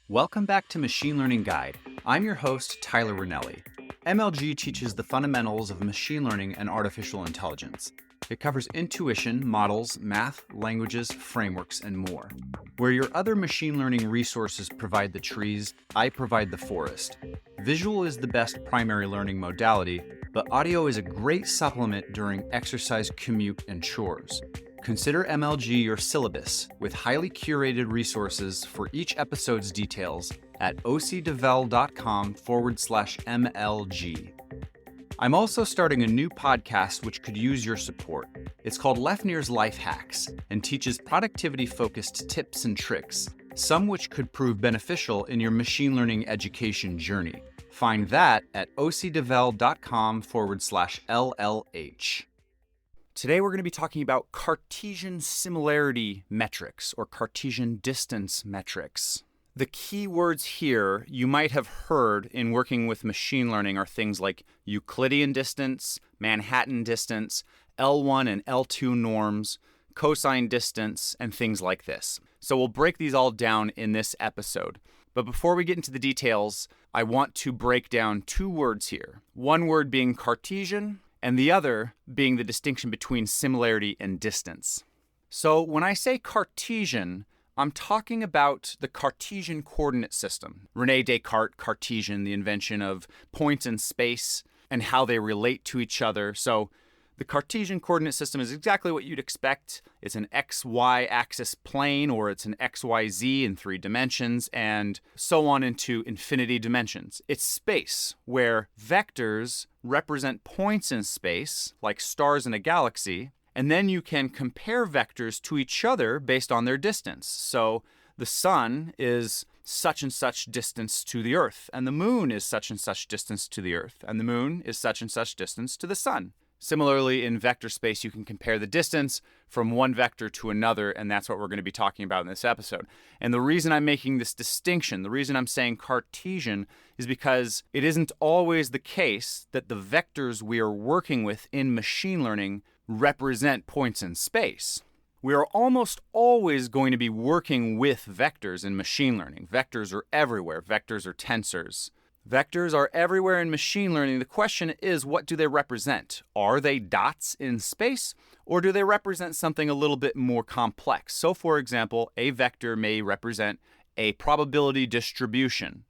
Welcome back to Machine Learning Guide. I'm your host, Tyler Ranelli. MLG teaches the fundamentals of machine learning and artificial intelligence. It covers intuition, models, math, languages, frameworks, and more. Where your other machine learning resources provide the trees, I provide the forest. Visual is the best primary learning modality, but audio is a great supplement during exercise, commute, and chores. Consider MLG your syllabus with highly curated resources for each episode's details at ocdevel.com/MLG. I'm also starting a new podcast which could use your support. It's called Lefner's Life Hacks and teaches productivity-focused tips and tricks, some which could prove beneficial in your machine learning education journey. Find that at ocdevel.com/LLH. Today we're going to be talking about Cartesian similarity metrics or Cartesian distance metrics. The key words here you might have heard in working with machine learning are things like Euclidean distance, Manhattan distance, L1 and L2 norms, cosine distance, and things like this. So we'll break these all down in this episode. But before we get into the details, I want to break down two words here. One word being Cartesian, and the other being the distinction between similarity and distance. So when I say Cartesian, I'm talking about the Cartesian coordinate system. René Descartes' Cartesian, the invention of points in space and how they relate to each other. So the Cartesian coordinate system is exactly what you'd expect. It's an XY axis plane, or it's an XYZ in 3 dimensions, and so on into infinity dimensions. It's space, where vectors represent points in space, like stars in a galaxy, and then you can compare vectors to each other based on their distance. So the sun is such and such distance to the Earth, and the moon is such and such distance to the Earth, and the moon is such and such distance to the sun. Similarly, in vector space, you can compare the distance from one vector to another, and that's what we're going to be talking about in this episode. And the reason I'm making this distinction, the reason I'm saying Cartesian, is because it isn't always the case that the vectors we are working with in machine learning represent points in space. We are almost always going to be working with vectors in machine learning. Vectors are everywhere. Vectors are tensors. Vectors are everywhere in machine learning. The question is, what do they represent? Are they dots in space, or do they represent something a little bit more complex? So, for example, a vector may represent a probability distribution,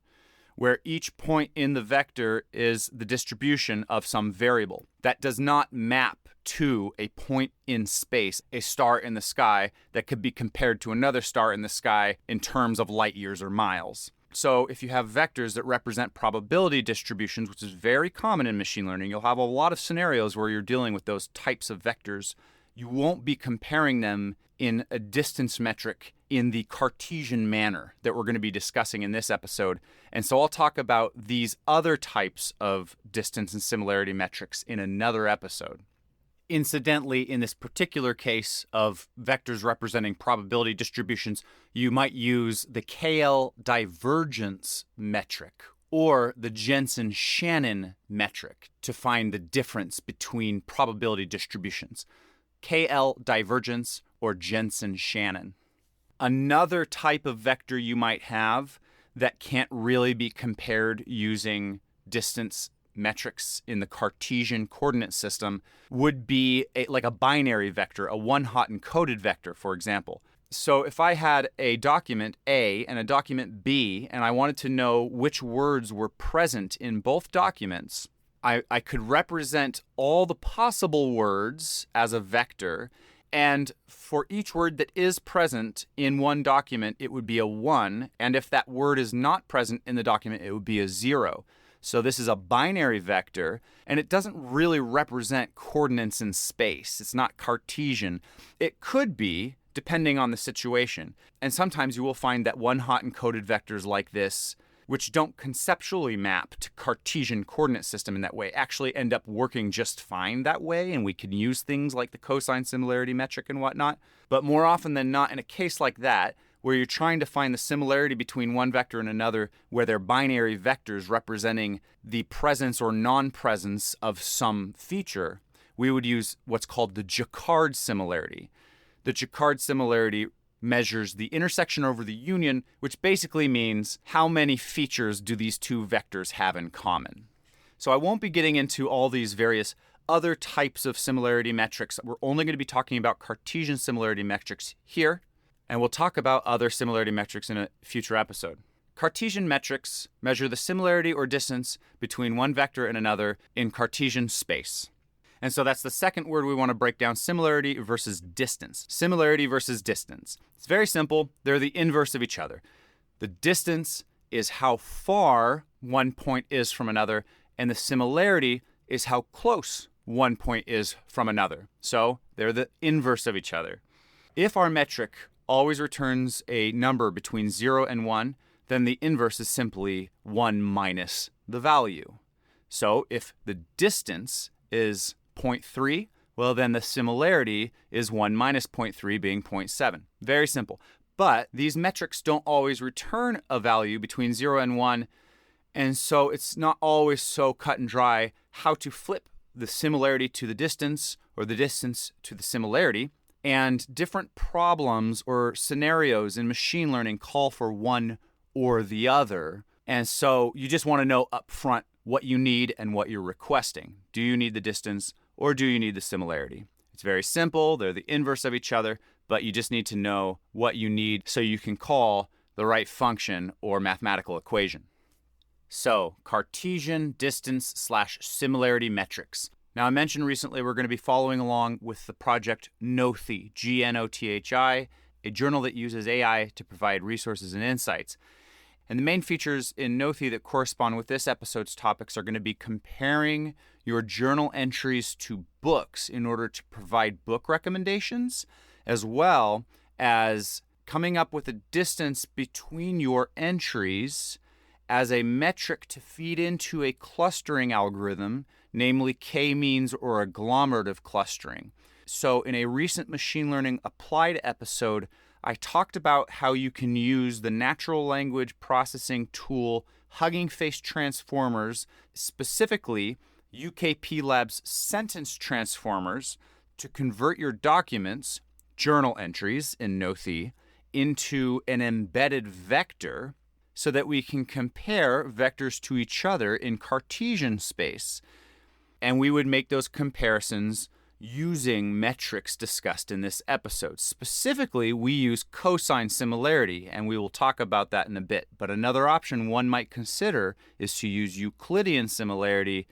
where each point in the vector is the distribution of some variable. That does not map to a point in space, a star in the sky, that could be compared to another star in the sky in terms of light years or miles. So if you have vectors that represent probability distributions, which is very common in machine learning, you'll have a lot of scenarios where you're dealing with those types of vectors. You won't be comparing them in a distance metric in the Cartesian manner that we're going to be discussing in this episode. And so I'll talk about these other types of distance and similarity metrics in another episode. Incidentally, in this particular case of vectors representing probability distributions, you might use the KL divergence metric or the Jensen-Shannon metric to find the difference between probability distributions. KL divergence or Jensen-Shannon. Another type of vector you might have that can't really be compared using distance metrics in the Cartesian coordinate system would be like a binary vector, a one-hot encoded vector, for example. So if I had a document A and a document B, and I wanted to know which words were present in both documents, I could represent all the possible words as a vector, and for each word that is present in one document, it would be a 1, and if that word is not present in the document, it would be a 0. So this is a binary vector, and it doesn't really represent coordinates in space. It's not Cartesian. It could be, depending on the situation. And sometimes you will find that one-hot encoded vectors like this, which don't conceptually map to Cartesian coordinate system in that way, actually end up working just fine that way, and we can use things like the cosine similarity metric and whatnot. But more often than not, in a case like that, where you're trying to find the similarity between one vector and another, where they're binary vectors representing the presence or non-presence of some feature, we would use what's called the Jacquard similarity. The Jacquard similarity measures the intersection over the union, which basically means how many features do these two vectors have in common. So I won't be getting into all these various other types of similarity metrics. We're only going to be talking about Cartesian similarity metrics here, and we'll talk about other similarity metrics in a future episode. Cartesian metrics measure the similarity or distance between one vector and another in Cartesian space. And so that's the second word we want to break down, similarity versus distance. Similarity versus distance. It's very simple. They're the inverse of each other. The distance is how far one point is from another, and the similarity is how close one point is from another. So they're the inverse of each other. If our metric always returns a number between 0 and 1, then the inverse is simply 1 minus the value. So if the distance is 0.3, well, then the similarity is 1 minus 0.3 being 0.7. Very simple. But these metrics don't always return a value between 0 and 1, and so it's not always so cut and dry how to flip the similarity to the distance or the distance to the similarity. And different problems or scenarios in machine learning call for one or the other. And so you just want to know up front what you need and what you're requesting. Do you need the distance or do you need the similarity? It's very simple. They're the inverse of each other, but you just need to know what you need so you can call the right function or mathematical equation. So, Cartesian distance/similarity metrics. Now, I mentioned recently we're going to be following along with the project GNOTHI, G-N-O-T-H-I, a journal that uses AI to provide resources and insights. And the main features in GNOTHI that correspond with this episode's topics are going to be comparing your journal entries to books in order to provide book recommendations, as well as coming up with a distance between your entries as a metric to feed into a clustering algorithm, namely k-means or agglomerative clustering. So in a recent machine learning applied episode, I talked about how you can use the natural language processing tool Hugging Face Transformers, specifically UKP Lab's sentence transformers, to convert your documents, journal entries in GNOTHI, into an embedded vector so that we can compare vectors to each other in Cartesian space. And we would make those comparisons using metrics discussed in this episode. Specifically, we use cosine similarity, and we will talk about that in a bit. But another option one might consider is to use Euclidean similarity,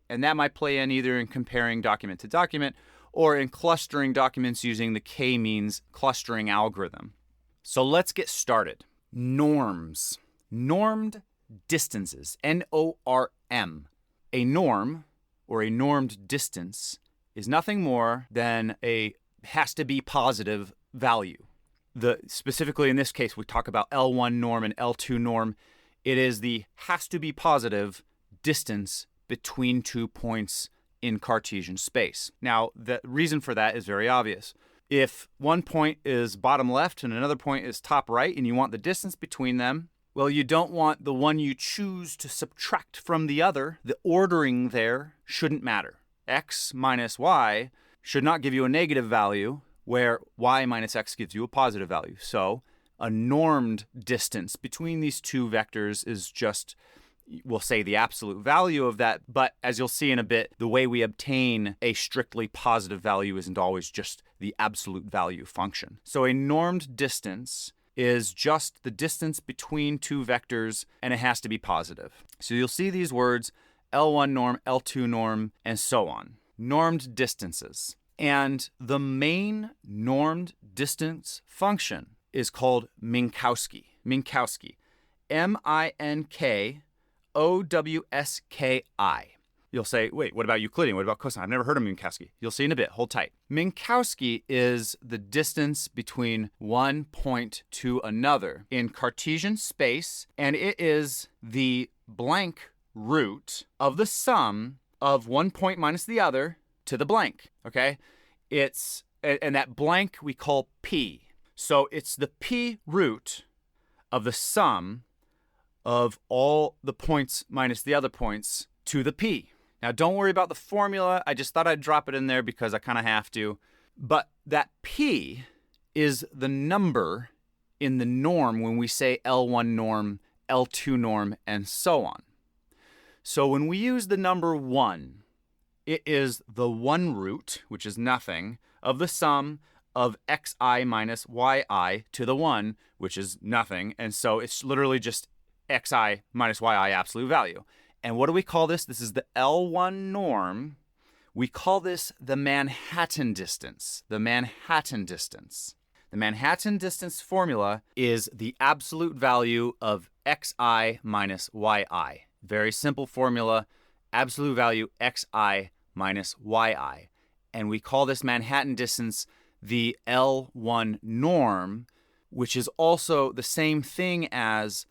and that might play in either in comparing document to document or in clustering documents using the k-means clustering algorithm. So let's get started. Norms. Normed distances, N-O-R-M. A norm, or a normed distance, is nothing more than a has to be positive value. Specifically in this case, we talk about L1 norm and L2 norm. It is the has to be positive distance between 2 points in Cartesian space. Now, the reason for that is very obvious. If one point is bottom left and another point is top right and you want the distance between them, well, you don't want the one you choose to subtract from the other. The ordering there shouldn't matter. X minus y should not give you a negative value, where y minus x gives you a positive value. So a normed distance between these two vectors is just, we'll say, the absolute value of that. But as you'll see in a bit, the way we obtain a strictly positive value isn't always just the absolute value function. So a normed distance is just the distance between two vectors, and it has to be positive. So you'll see these words, L1 norm, L2 norm, and so on. Normed distances. And the main normed distance function is called Minkowski. Minkowski. M-I-N-K-O-W-S-K-I. You'll say, wait, what about Euclidean? What about cosine? I've never heard of Minkowski. You'll see in a bit. Hold tight. Minkowski is the distance between one point to another in Cartesian space, and it is the blank root of the sum of one point minus the other to the blank, okay? And that blank we call p. So it's the p root of the sum of all the points minus the other points to the p. Now, don't worry about the formula. I just thought I'd drop it in there because I kind of have to. But that p is the number in the norm when we say L1 norm, L2 norm, and so on. So when we use the number 1, it is the 1 root, which is nothing, of the sum of xi minus yi to the 1, which is nothing. And so it's literally just xi minus yi absolute value. And what do we call this? This is the L1 norm. We call this the Manhattan distance. The Manhattan distance. The Manhattan distance formula is the absolute value of xi minus yi. Very simple formula, absolute value xi minus yi. And we call this Manhattan distance the L1 norm, which is also the same thing as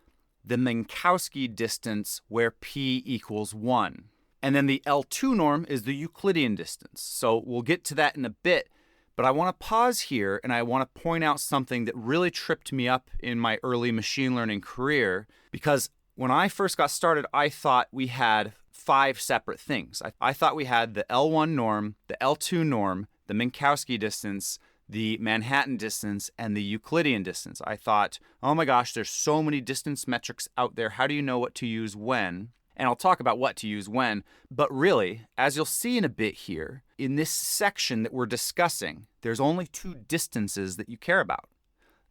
the Minkowski distance where p equals 1. And then the L2 norm is the Euclidean distance. So we'll get to that in a bit, but I want to pause here and I want to point out something that really tripped me up in my early machine learning career, because when I first got started, I thought we had 5 separate things. I thought we had the L1 norm, the L2 norm, the Minkowski distance, the Manhattan distance, and the Euclidean distance. I thought, oh my gosh, there's so many distance metrics out there. How do you know what to use when? And I'll talk about what to use when. But really, as you'll see in a bit here, in this section that we're discussing, there's only 2 distances that you care about.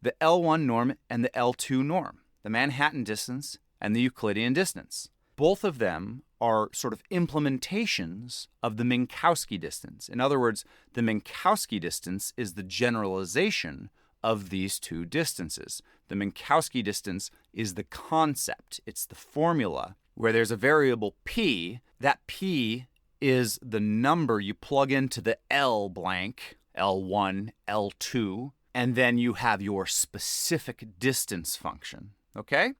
The L1 norm and the L2 norm. The Manhattan distance and the Euclidean distance. Both of them are sort of implementations of the Minkowski distance. In other words, the Minkowski distance is the generalization of these 2 distances. The Minkowski distance is the concept. It's the formula where there's a variable p. That p is the number you plug into the L blank, L1, L2, and then you have your specific distance function, okay?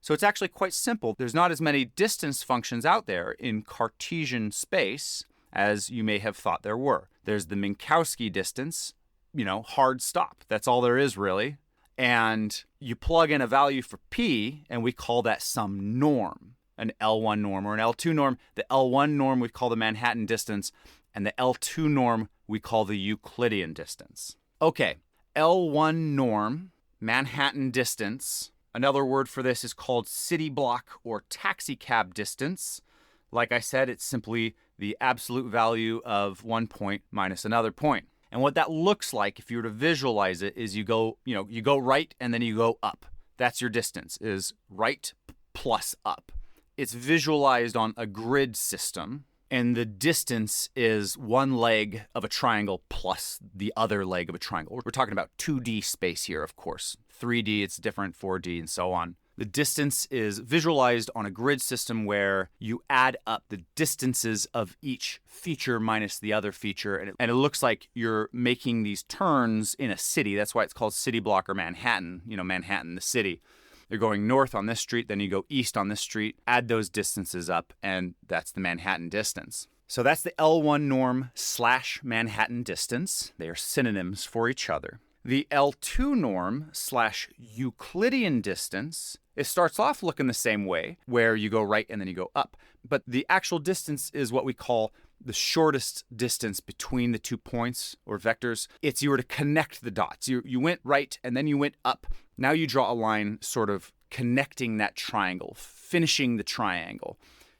So it's actually quite simple. There's not as many distance functions out there in Cartesian space as you may have thought there were. There's the Minkowski distance, hard stop. That's all there is really. And you plug in a value for p, and we call that some norm, an L1 norm or an L2 norm. The L1 norm we call the Manhattan distance, and the L2 norm we call the Euclidean distance. Okay, L1 norm, Manhattan distance. Another word for this is called city block or taxicab distance. Like I said, it's simply the absolute value of one point minus another point. And what that looks like, if you were to visualize it, is you go right and then you go up. That's your distance, is right plus up. It's visualized on a grid system, and the distance is one leg of a triangle plus the other leg of a triangle. We're talking about 2D space here, of course. 3D, it's different, 4D, and so on. The distance is visualized on a grid system where you add up the distances of each feature minus the other feature, and it looks like you're making these turns in a city. That's why it's called city block or Manhattan, Manhattan, the city. You're going north on this street, then you go east on this street, add those distances up, and that's the Manhattan distance. So that's the L1 norm / Manhattan distance. They are synonyms for each other. The L2 norm / Euclidean distance, it starts off looking the same way, where you go right and then you go up. But the actual distance is what we call the shortest distance between the 2 points or vectors. It's you were to connect the dots. You went right and then you went up. Now you draw a line sort of connecting that triangle, finishing the triangle.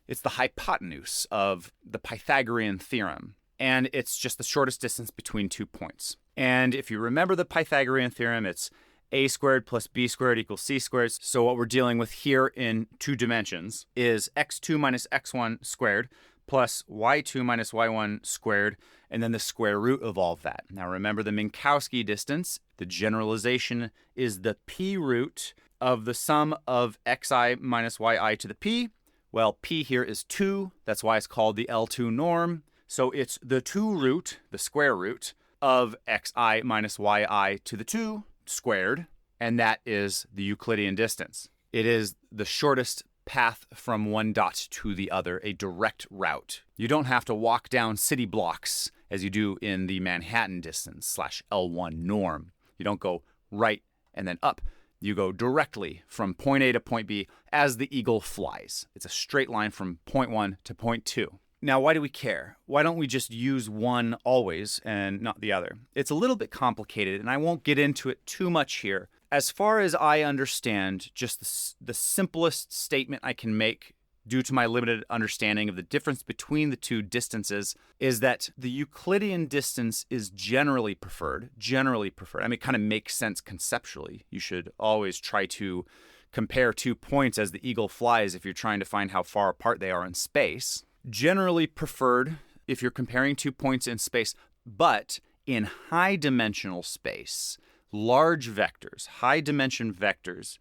It's the hypotenuse of the Pythagorean theorem. And it's just the shortest distance between 2 points. And if you remember the Pythagorean theorem, it's a squared plus b squared equals c squared. So what we're dealing with here in 2 dimensions is x2 minus x1 squared plus y2 minus y1 squared, and then the square root of all of that. Now remember the Minkowski distance. The generalization is the p root of the sum of xi minus yi to the p. Well, p here is 2. That's why it's called the L2 norm. So it's the 2 root, the square root, of xi minus yi to the 2 squared, and that is the Euclidean distance. It is the shortest path from one dot to the other, a direct route. You don't have to walk down city blocks as you do in the Manhattan distance / L1 norm. You don't go right and then up. You go directly from point A to point B as the eagle flies. It's a straight line from point 1 to point 2. Now, why do we care? Why don't we just use one always and not the other? It's a little bit complicated, and I won't get into it too much here. As far as I understand, just the simplest statement I can make due to my limited understanding of the difference between the two distances is that the Euclidean distance is generally preferred. I mean, it kind of makes sense conceptually. You should always try to compare 2 points as the eagle flies if you're trying to find how far apart they are in space. Generally preferred if you're comparing 2 points in space, but in high dimensional space, large vectors, high dimension vectors,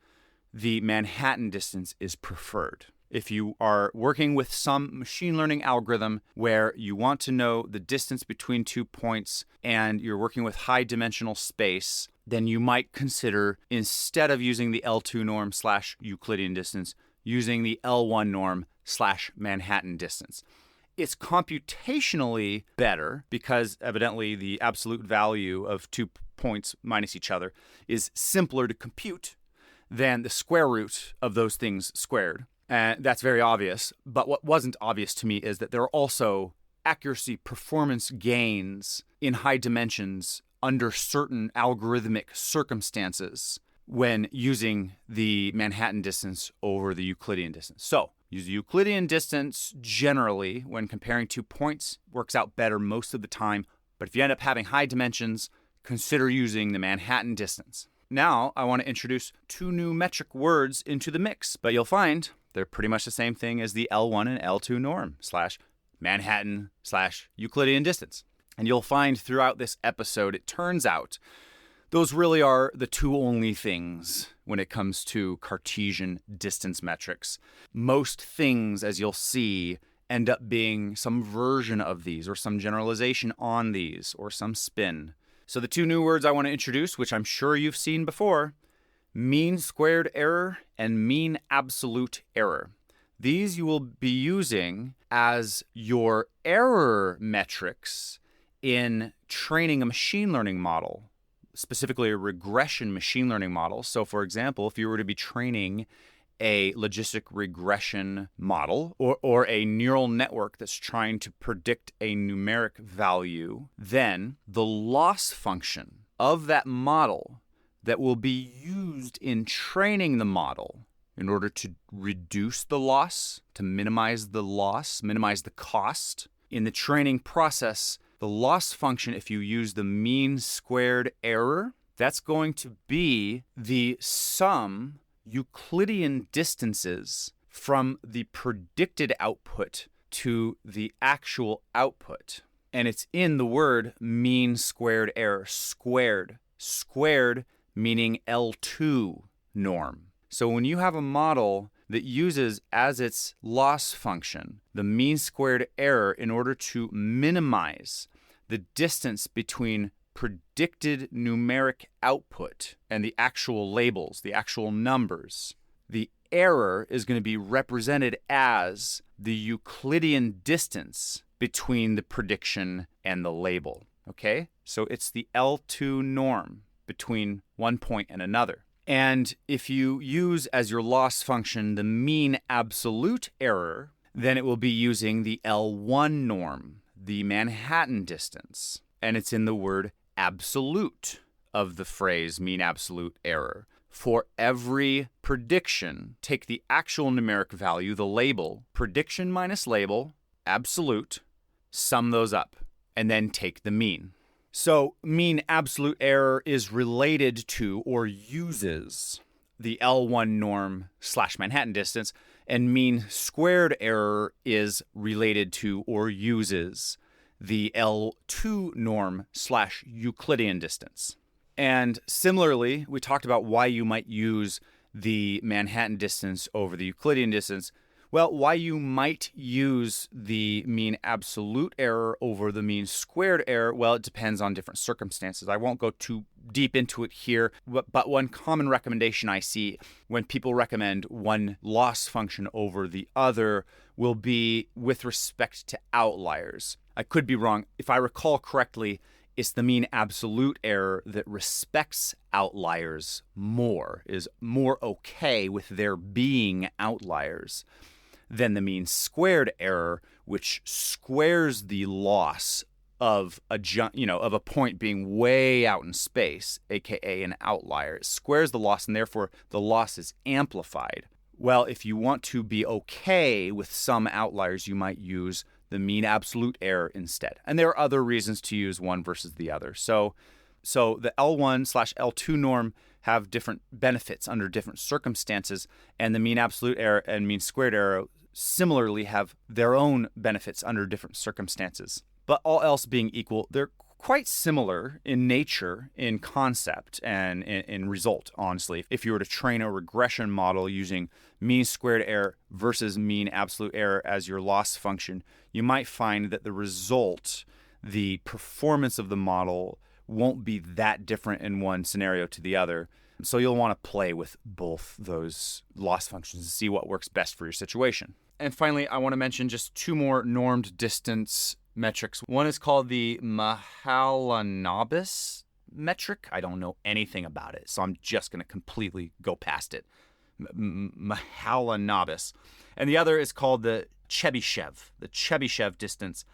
the Manhattan distance is preferred. If you are working with some machine learning algorithm where you want to know the distance between 2 points and you're working with high dimensional space, then you might consider, instead of using the L2 norm / Euclidean distance, using the L1 norm / Manhattan distance. It's computationally better because evidently the absolute value of 2 points minus each other is simpler to compute than the square root of those things squared. And that's very obvious. But what wasn't obvious to me is that there are also accuracy performance gains in high dimensions under certain algorithmic circumstances when using the Manhattan distance over the Euclidean distance. So use the Euclidean distance generally when comparing 2 points. Works out better most of the time. But if you end up having high dimensions, consider using the Manhattan distance. Now I want to introduce 2 new metric words into the mix, but you'll find they're pretty much the same thing as the L1 and L2 norm / Manhattan / Euclidean distance. And you'll find throughout this episode, it turns out those really are the 2 only things when it comes to Cartesian distance metrics. Most things, as you'll see, end up being some version of these or some generalization on these or some spin. So the 2 new words I want to introduce, which I'm sure you've seen before, mean squared error and mean absolute error. These you will be using as your error metrics in training a machine learning model, specifically a regression machine learning model. So for example, if you were to be training a logistic regression model or a neural network that's trying to predict a numeric value, then the loss function of that model that will be used in training the model in order to reduce the loss, to minimize the loss, minimize the cost. In the training process, the loss function, if you use the mean squared error, that's going to be the sum Euclidean distances from the predicted output to the actual output. And it's in the word mean squared error, squared meaning L2 norm. So when you have a model that uses as its loss function the mean squared error in order to minimize the distance between predicted numeric output and the actual labels, the actual numbers, the error is going to be represented as the Euclidean distance between the prediction and the label. Okay? So it's the L2 norm between one point and another. And if you use as your loss function the mean absolute error, then it will be using the L1 norm, the Manhattan distance. And it's in the word absolute of the phrase mean absolute error. For every prediction, take the actual numeric value, the label, prediction minus label, absolute, sum those up, and then take the mean. So mean absolute error is related to or uses the L1 norm / Manhattan distance, and mean squared error is related to or uses the L2 norm / Euclidean distance. And similarly, we talked about why you might use the Manhattan distance over the Euclidean distance. Well, why you might use the mean absolute error over the mean squared error, well, it depends on different circumstances. I won't go too deep into it here, but one common recommendation I see when people recommend one loss function over the other will be with respect to outliers. I could be wrong. If I recall correctly, it's the mean absolute error that respects outliers more, is more okay with there being outliers than the mean squared error, which squares the loss of a point being way out in space, aka an outlier. It squares the loss, and therefore the loss is amplified. Well, if you want to be okay with some outliers, you might use the mean absolute error instead. And there are other reasons to use one versus the other. So the L1/L2 norm have different benefits under different circumstances, and the mean absolute error and mean squared error similarly have their own benefits under different circumstances. But all else being equal, they're quite similar in nature, in concept, and in result, honestly. If you were to train a regression model using mean squared error versus mean absolute error as your loss function, you might find that the result, the performance of the model, won't be that different in one scenario to the other. So you'll want to play with both those loss functions and see what works best for your situation. And finally, I want to mention just two more normed distance metrics. One is called the Mahalanobis metric. I don't know anything about it, so I'm just going to completely go past it. Mahalanobis. And the other is called the Chebyshev distance.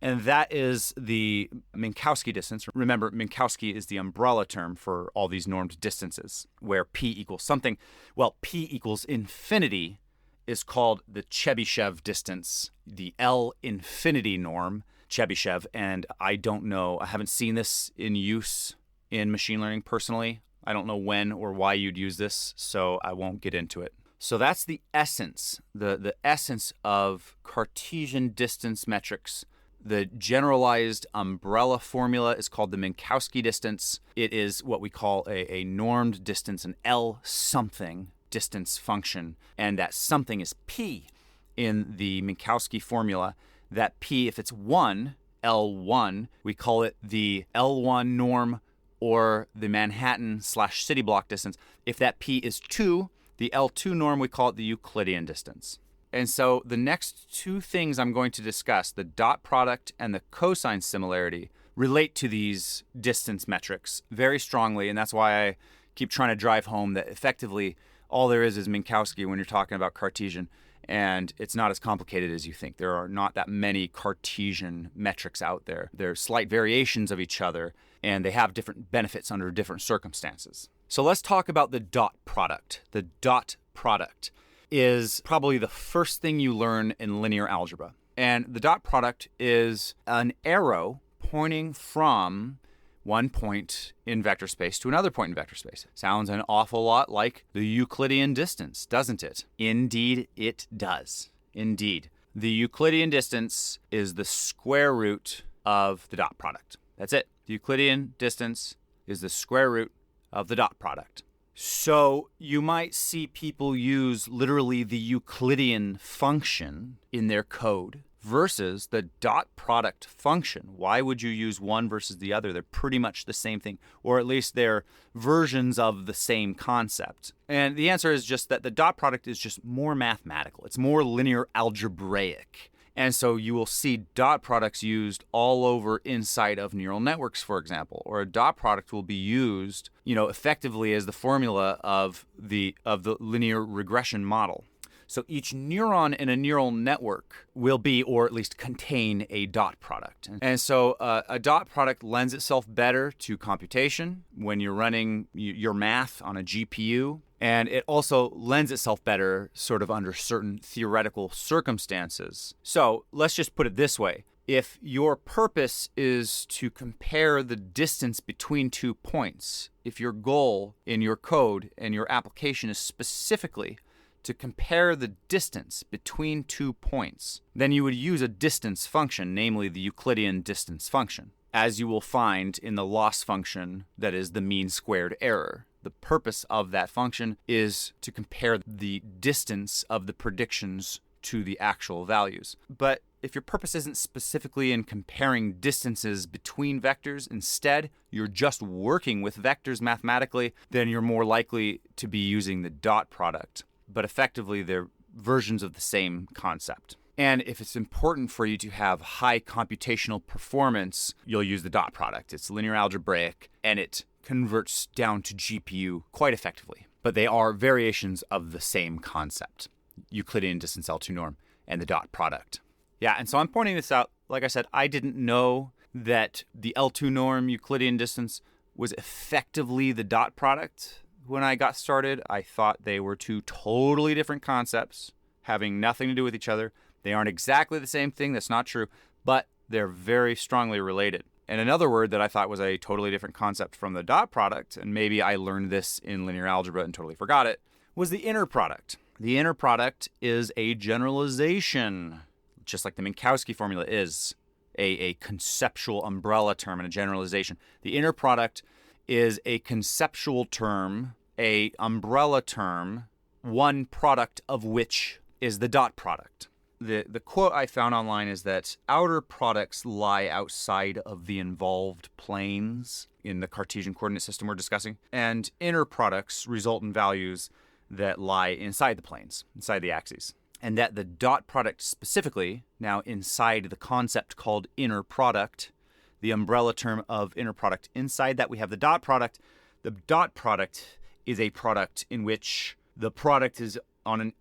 And that is the Minkowski distance. Remember, Minkowski is the umbrella term for all these normed distances, where p equals something. Well, p equals infinity is called the Chebyshev distance, the L infinity norm, Chebyshev. And I don't know, I haven't seen this in use in machine learning personally. I don't know when or why you'd use this, so I won't get into it. So that's the essence, the essence of Cartesian distance metrics. The generalized umbrella formula is called the Minkowski distance. It is what we call a normed distance, an L something distance function, and that something is p in the Minkowski formula. That p, if it's 1, L1, we call it the L1 norm or the Manhattan/city block distance. If that p is 2, the L2 norm, we call it the Euclidean distance. And so the next two things I'm going to discuss, the dot product and the cosine similarity, relate to these distance metrics very strongly, and that's why I keep trying to drive home that effectively all there is Minkowski when you're talking about Cartesian, and it's not as complicated as you think. There are not that many Cartesian metrics out there. They're slight variations of each other, and they have different benefits under different circumstances. So let's talk about the dot product. The dot product is probably the first thing you learn in linear algebra. And the dot product is an arrow pointing from one point in vector space to another point in vector space. Sounds an awful lot like the Euclidean distance, doesn't it? Indeed, it does. Indeed. The Euclidean distance is the square root of the dot product. That's it. The Euclidean distance is the square root of the dot product. So you might see people use literally the Euclidean function in their code versus the dot product function. Why would you use one versus the other? They're pretty much the same thing, or at least they're versions of the same concept. And the answer is just that the dot product is just more mathematical. It's more linear algebraic. And so you will see dot products used all over inside of neural networks, for example, or a dot product will be used, effectively as the formula of the linear regression model. So each neuron in a neural network will be, or at least contain, a dot product. And so a dot product lends itself better to computation when you're running your math on a GPU. And it also lends itself better sort of under certain theoretical circumstances. So let's just put it this way. If your purpose is to compare the distance between 2 points, if your goal in your code and your application is specifically to compare the distance between 2 points, then you would use a distance function, namely the Euclidean distance function, as you will find in the loss function that is the mean squared error. The purpose of that function is to compare the distance of the predictions to the actual values. But if your purpose isn't specifically in comparing distances between vectors, instead you're just working with vectors mathematically, then you're more likely to be using the dot product. But effectively, they're versions of the same concept. And if it's important for you to have high computational performance, you'll use the dot product. It's linear algebraic, and it converts down to GPU quite effectively. But they are variations of the same concept. Euclidean distance L2 norm and the dot product. Yeah, and so I'm pointing this out. Like I said, I didn't know that the L2 norm Euclidean distance was effectively the dot product when I got started. I thought they were two totally different concepts having nothing to do with each other. They aren't exactly the same thing. That's not true, but they're very strongly related. And another word that I thought was a totally different concept from the dot product, and maybe I learned this in linear algebra and totally forgot it, was the inner product. The inner product is a generalization, just like the Minkowski formula is a conceptual umbrella term and a generalization. The inner product is a conceptual term, a umbrella term, one product of which is the dot product. The quote I found online is that outer products lie outside of the involved planes in the Cartesian coordinate system we're discussing, and inner products result in values that lie inside the planes, inside the axes. And that the dot product specifically, now inside the concept called inner product, the umbrella term of inner product, inside that we have the dot product. The dot product is a product in which the product is on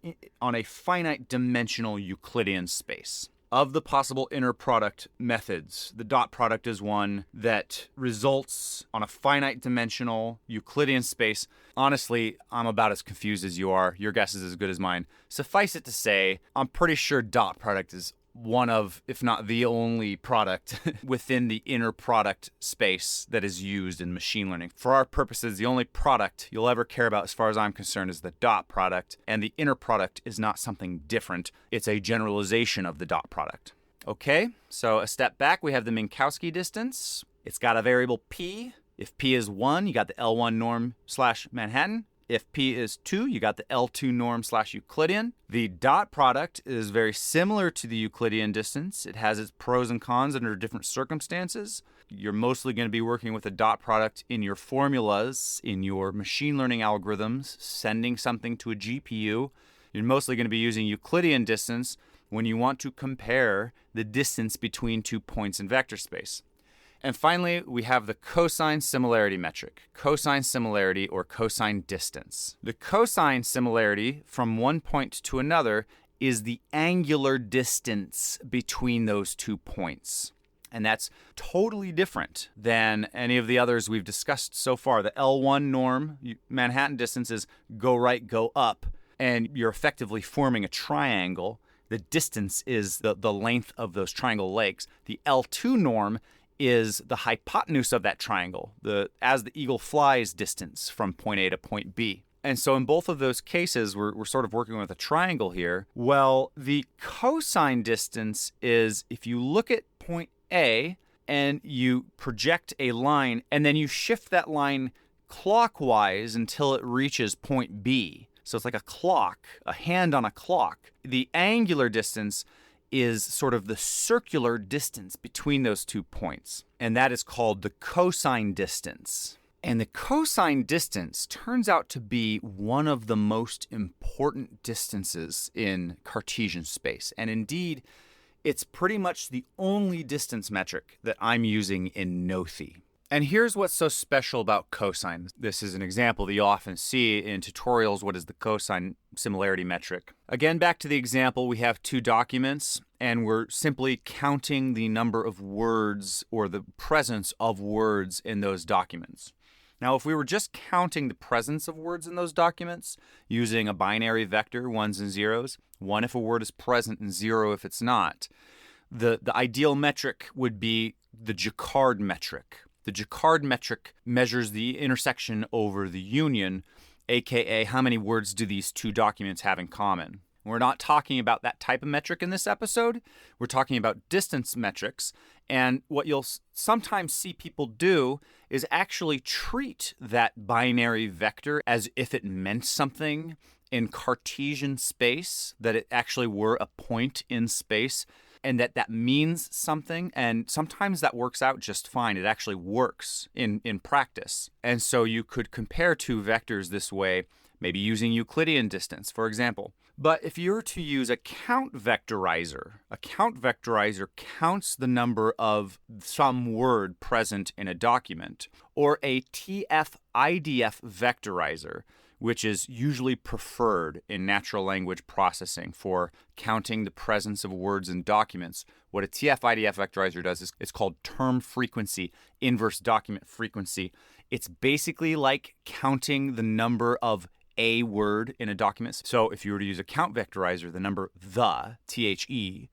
a finite dimensional Euclidean space. Of the possible inner product methods, the dot product is one that results on a finite dimensional Euclidean space. Honestly, I'm about as confused as you are. Your guess is as good as mine. Suffice it to say, I'm pretty sure dot product is one of, if not the only product within the inner product space that is used in machine learning. For our purposes, the only product you'll ever care about as far as I'm concerned is the dot product, and the inner product is not something different. It's a generalization of the dot product. Okay, so a step back, we have the Minkowski distance. It's got a variable p. If p is 1, you got the L1 norm / Manhattan. If p is 2, you got the L2 norm / Euclidean. The dot product is very similar to the Euclidean distance. It has its pros and cons under different circumstances. You're mostly going to be working with a dot product in your formulas, in your machine learning algorithms, sending something to a GPU. You're mostly going to be using Euclidean distance when you want to compare the distance between 2 points in vector space. And finally, we have the cosine similarity metric, cosine similarity or cosine distance. The cosine similarity from one point to another is the angular distance between those 2 points. And that's totally different than any of the others we've discussed so far. The L1 norm, Manhattan distance, is go right, go up, and you're effectively forming a triangle. The distance is the length of those triangle legs. The L2 norm is the hypotenuse of that triangle, as the eagle flies distance from point A to point B. And so in both of those cases, we're sort of working with a triangle here. Well, the cosine distance is if you look at point A and you project a line and then you shift that line clockwise until it reaches point B. So it's like a clock, a hand on a clock. The angular distance is sort of the circular distance between those 2 points, and that is called the cosine distance. And the cosine distance turns out to be one of the most important distances in Cartesian space, and indeed, it's pretty much the only distance metric that I'm using in Nothi. And here's what's so special about cosine. This is an example that you often see in tutorials. What is the cosine similarity metric? Again, back to the example, we have 2 documents, and we're simply counting the number of words or the presence of words in those documents. Now, if we were just counting the presence of words in those documents using a binary vector, 1s and 0s, 1 if a word is present and 0 if it's not, the ideal metric would be the Jacquard metric. The Jacquard metric measures the intersection over the union, aka how many words do these 2 documents have in common. We're not talking about that type of metric in this episode. We're talking about distance metrics. And what you'll sometimes see people do is actually treat that binary vector as if it meant something in Cartesian space, that it actually were a point in space, and that means something, and sometimes that works out just fine. It actually works in practice. And so you could compare 2 vectors this way, maybe using Euclidean distance, for example. But if you were to use a count vectorizer counts the number of some word present in a document, or a TF-IDF vectorizer, which is usually preferred in natural language processing for counting the presence of words in documents. What a TF-IDF vectorizer does is it's called term frequency, inverse document frequency. It's basically like counting the number of a word in a document. So if you were to use a count vectorizer, the number the, THE,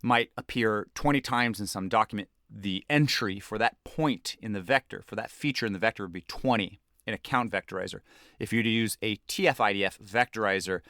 might appear 20 times in some document. The entry for that point in the vector, for that feature in the vector, would be 20 in a count vectorizer. If you were to use a TF-IDF vectorizer,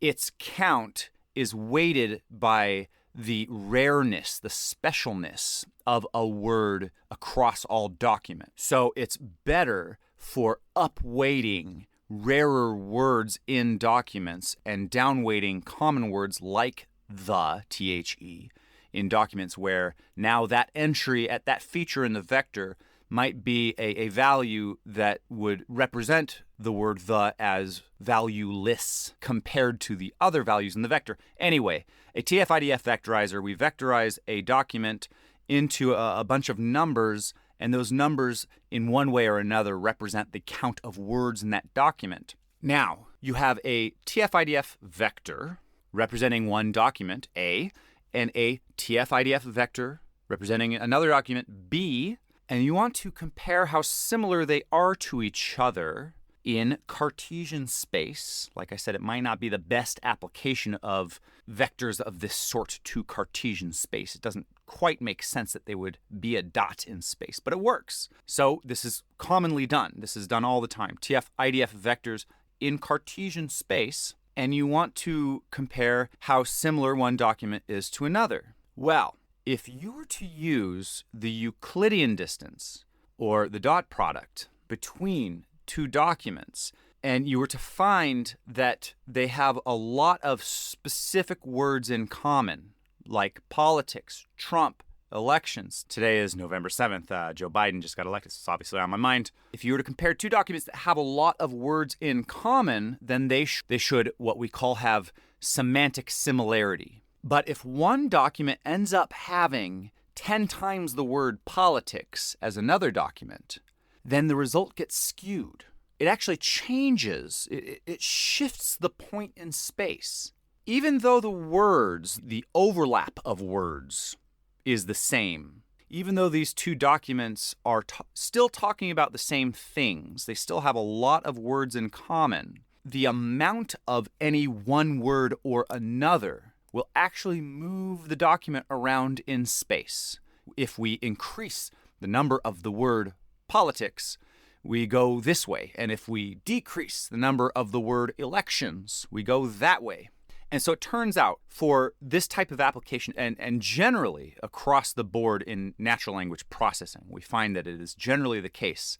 its count is weighted by the rareness, the specialness of a word across all documents. So it's better for upweighting rarer words in documents and downweighting common words like the, THE, in documents where now that entry at that feature in the vector might be a value that would represent the word the as valueless compared to the other values in the vector. Anyway, a TF-IDF vectorizer, we vectorize a document into a bunch of numbers, and those numbers in one way or another represent the count of words in that document. Now, you have a TF-IDF vector representing one document, A, and a TF-IDF vector representing another document, B, and you want to compare how similar they are to each other in Cartesian space. Like I said, it might not be the best application of vectors of this sort to Cartesian space. It doesn't quite make sense that they would be a dot in space, but it works. So this is commonly done. This is done all the time. TF-IDF vectors in Cartesian space, and you want to compare how similar one document is to another. Well, if you were to use the Euclidean distance, or the dot product, between two documents, and you were to find that they have a lot of specific words in common, like politics, Trump, elections. Today is November 7th. Joe Biden just got elected, so it's obviously on my mind. If you were to compare two documents that have a lot of words in common, then they should what we call have semantic similarity. But if one document ends up having 10 times the word politics as another document, then the result gets skewed. It actually changes. It shifts the point in space. Even though the words, the overlap of words, is the same, even though these two documents are still talking about the same things, they still have a lot of words in common, the amount of any one word or another will actually move the document around in space. If we increase the number of the word politics, we go this way. And if we decrease the number of the word elections, we go that way. And so it turns out for this type of application, and generally across the board in natural language processing, we find that it is generally the case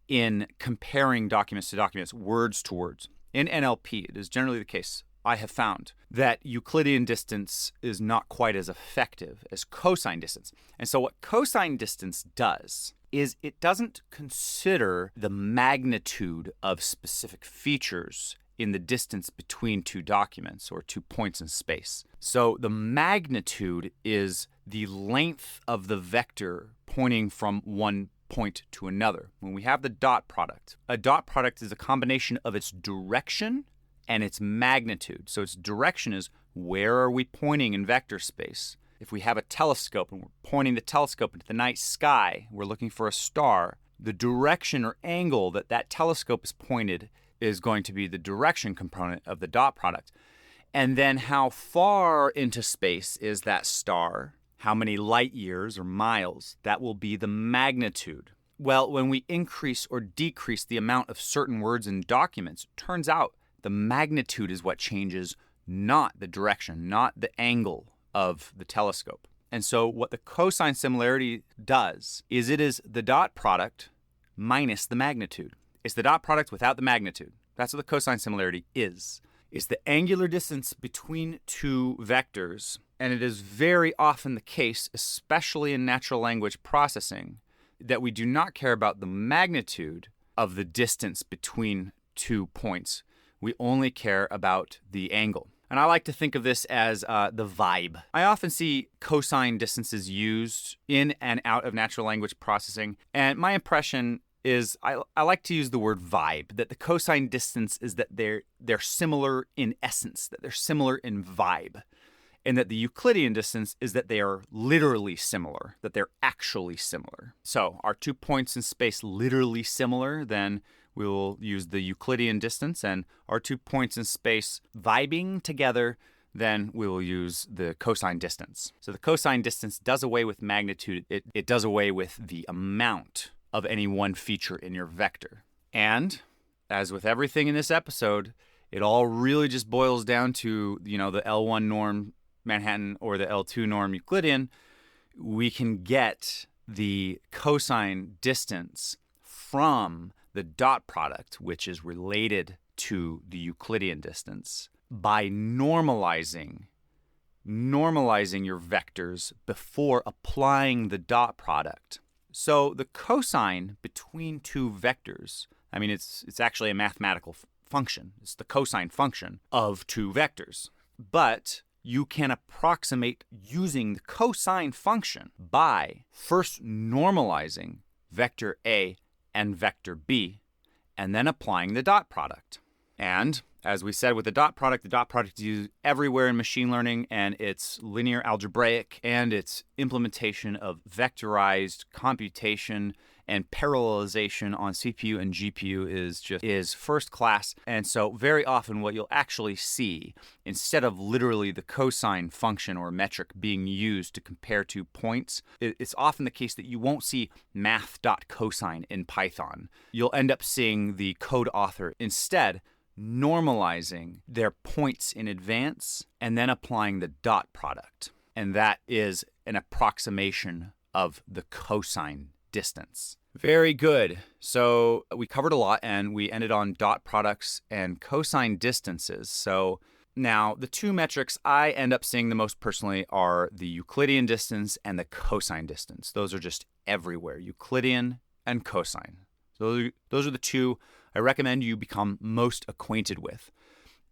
in comparing documents to documents, words to words. In NLP, it is generally the case, I have found, that Euclidean distance is not quite as effective as cosine distance. And so what cosine distance does is it doesn't consider the magnitude of specific features in the distance between two documents or two points in space. So the magnitude is the length of the vector pointing from one point to another. When we have the dot product, a dot product is a combination of its direction and its magnitude. So its direction is where are we pointing in vector space. If we have a telescope and we're pointing the telescope into the night sky, we're looking for a star, the direction or angle that that telescope is pointed is going to be the direction component of the dot product. And then how far into space is that star? How many light years or miles? That will be the magnitude. Well, when we increase or decrease the amount of certain words in documents, it turns out the magnitude is what changes, not the direction, not the angle of the telescope. And so what the cosine similarity does is it is the dot product minus the magnitude. It's the dot product without the magnitude. That's what the cosine similarity is. It's the angular distance between two vectors, and it is very often the case, especially in natural language processing, that we do not care about the magnitude of the distance between two points. We only care about the angle. And I like to think of this as the vibe. I often see cosine distances used in and out of natural language processing, and my impression is I like to use the word vibe, that the cosine distance is that they're similar in essence, that they're similar in vibe. And that the Euclidean distance is that they are literally similar, that they're actually similar. So are 2 points in space literally similar? Then we will use the Euclidean distance. And are 2 points in space vibing together? Then we will use the cosine distance. So the cosine distance does away with magnitude. It does away with the amount of any one feature in your vector. And as with everything in this episode, it all really just boils down to, the L1 norm Manhattan or the L2 norm Euclidean. We can get the cosine distance from the dot product, which is related to the Euclidean distance, by normalizing your vectors before applying the dot product. So the cosine between two vectors, it's actually a mathematical function. It's the cosine function of two vectors. But you can approximate using the cosine function by first normalizing vector A and vector B, and then applying the dot product. And as we said with the dot product is used everywhere in machine learning, and it's linear algebraic, and its implementation of vectorized computation and parallelization on CPU and GPU is first class. And so very often what you'll actually see, instead of literally the cosine function or metric being used to compare 2 points, it's often the case that you won't see math.cosine in Python. You'll end up seeing the code author instead normalizing their points in advance and then applying the dot product. And that is an approximation of the cosine distance. Very good. So we covered a lot and we ended on dot products and cosine distances. So now the two metrics I end up seeing the most personally are the Euclidean distance and the cosine distance. Those are just everywhere, Euclidean and cosine. So those are the two I recommend you become most acquainted with.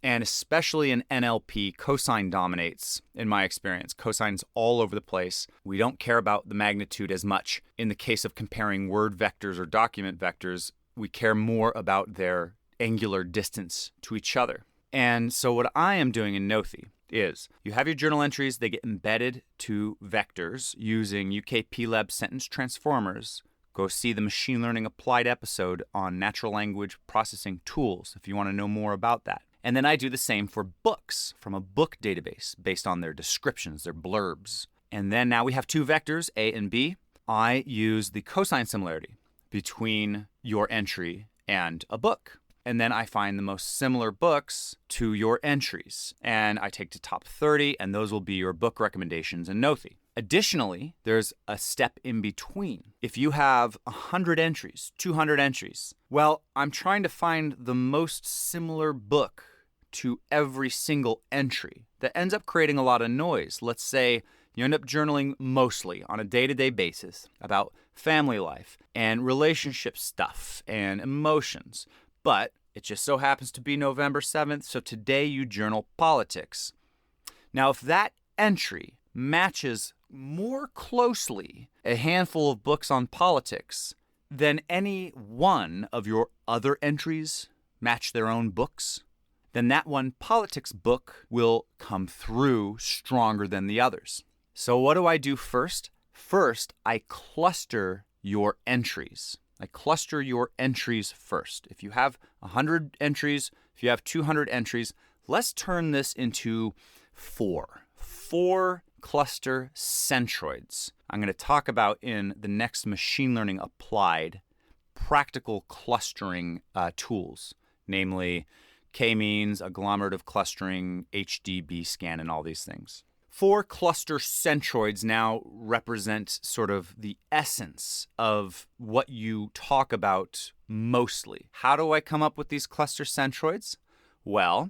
And especially in NLP, cosine dominates, in my experience. Cosine's all over the place. We don't care about the magnitude as much. In the case of comparing word vectors or document vectors, we care more about their angular distance to each other. And so what I am doing in Nothi is you have your journal entries, they get embedded to vectors using UKPlab sentence transformers. Go see the Machine Learning Applied episode on natural language processing tools if you want to know more about that. And then I do the same for books from a book database based on their descriptions, their blurbs. And then now we have two vectors, A and B. I use the cosine similarity between your entry and a book. And then I find the most similar books to your entries. And I take the top 30, and those will be your book recommendations in Nothi. Additionally, there's a step in between. If you have 100 entries, 200 entries, well, I'm trying to find the most similar book to every single entry. That ends up creating a lot of noise. Let's say you end up journaling mostly on a day-to-day basis about family life and relationship stuff and emotions. But it just so happens to be November 7th, so today you journal politics. Now, if that entry matches more closely a handful of books on politics than any one of your other entries match their own books, then that one politics book will come through stronger than the others. So what do I do first? First, I cluster your entries. I cluster your entries first. If you have 100 entries, if you have 200 entries, let's turn this into four cluster centroids. I'm going to talk about in the next Machine Learning Applied practical clustering tools, namely k-means, agglomerative clustering, HDB scan, and all these things. 4 cluster centroids now represent sort of the essence of what you talk about mostly. How do I come up with these cluster centroids? Well,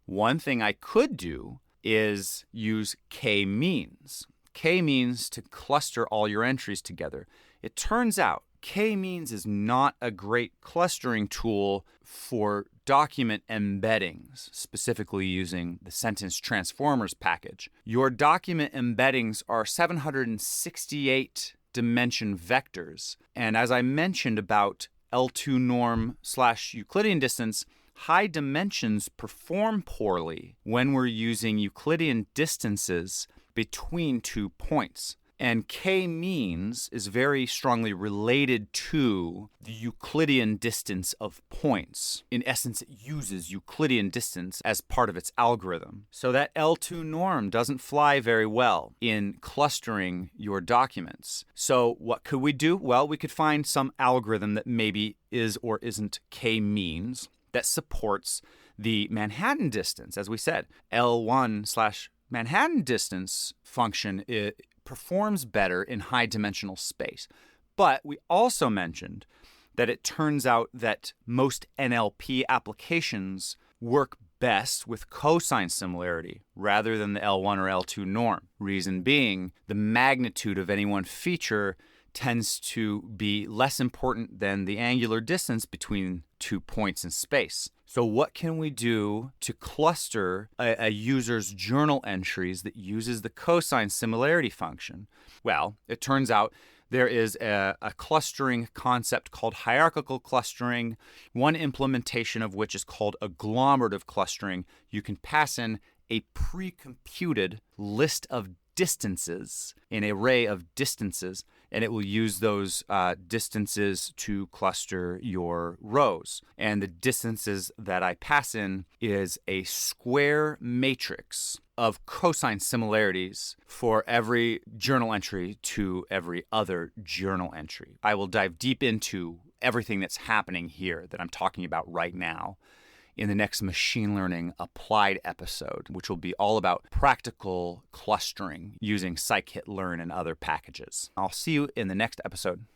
one thing I could do is use k-means. K-means to cluster all your entries together. It turns out k-means is not a great clustering tool for document embeddings, specifically using the sentence transformers package. Your document embeddings are 768 dimension vectors. And as I mentioned about L2 norm / Euclidean distance, high dimensions perform poorly when we're using Euclidean distances between 2 points. And k-means is very strongly related to the Euclidean distance of points. In essence, it uses Euclidean distance as part of its algorithm. So that L2 norm doesn't fly very well in clustering your documents. So what could we do? Well, we could find some algorithm that maybe is or isn't k-means that supports the Manhattan distance. As we said, L1 / Manhattan distance function performs better in high-dimensional space. But we also mentioned that it turns out that most NLP applications work best with cosine similarity rather than the L1 or L2 norm. Reason being, the magnitude of any one feature tends to be less important than the angular distance between 2 points in space. So what can we do to cluster a user's journal entries that uses the cosine similarity function? Well, it turns out there is a clustering concept called hierarchical clustering, one implementation of which is called agglomerative clustering. You can pass in a pre-computed list of distances, an array of distances, and it will use those distances to cluster your rows. And the distances that I pass in is a square matrix of cosine similarities for every journal entry to every other journal entry. I will dive deep into everything that's happening here that I'm talking about right now in the next machine learning applied episode, which will be all about practical clustering using scikit-learn and other packages. I'll see you in the next episode.